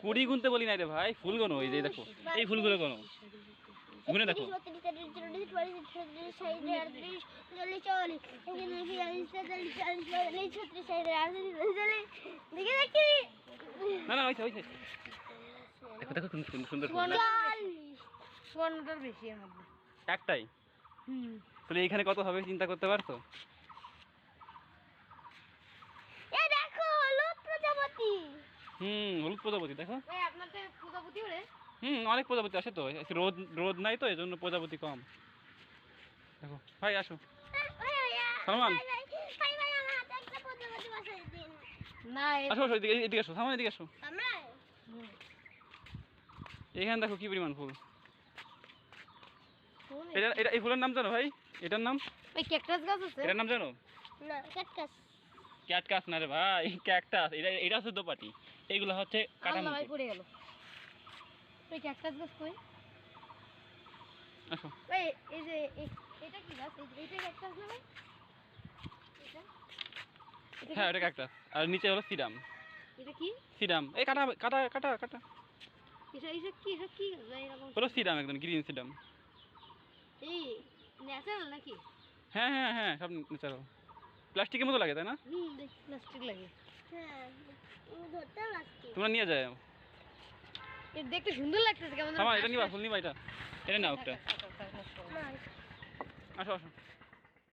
কুড়ি গুনতে বলি নাই রে ভাই, ফুল গোনো। এই যে দেখো, এই ফুলগুলো গোনো, গুনে দেখো। না না, ওইছে ওইছে, দেখো দেখো সুন্দর সুন্দর বেশি এর মধ্যে একটাই। তাহলে এখানে কত হবে চিন্তা করতে পারছো? হলুদ প্রজাপতি দেখো। অনেক প্রজাপতি আসে তো, রোদ রোদ নাই তো, এই জন্য প্রজাপতি কম। দেখো ভাই, আসো সালমান, আসো আসো, এদিকে আসো সালমান, এদিকে আসো। এখানে দেখো কি পরিমাণ ফুল। এটা এটা এই ফুলের নাম জানো ভাই? এটার নাম ক্যাকটাস গাছ আছে। এটার নাম জানো? না, ক্যাকটাস। ক্যাকটাস না রে ভাই, ক্যাকটাস। এটা হচ্ছে দোপাটি, এইগুলো হচ্ছে কাটামুচি। ভাই পড়ে গেল। ওই ক্যাকটাস গাছ কই? আসো। এই যে এটা কি গাছ? এইটা ক্যাকটাস না ভাই? হ্যাঁ, এটা ক্যাকটাস। আর নিচে হলো সিডাম। এটা কি? সিডাম। এই কাটা কাটা কাটা কাটা। এটা কি এরকম? হলো সিডাম, একদম গ্রিন সিডাম। এই ন্যাচারাল নাকি? হ্যাঁ হ্যাঁ হ্যাঁ, সব ন্যাচারাল। প্লাস্টিকের মতো লাগে তাই না? প্লাস্টিক লাগে। হ্যাঁ, ধরতেও লাগছে। তোমরা নিয়ে যাও। এটা দেখতে সুন্দর লাগতেছে কেমন? আমার এটা নিবা, ফুল নিবা, এটা এটা নাও একটা। আসো আসো।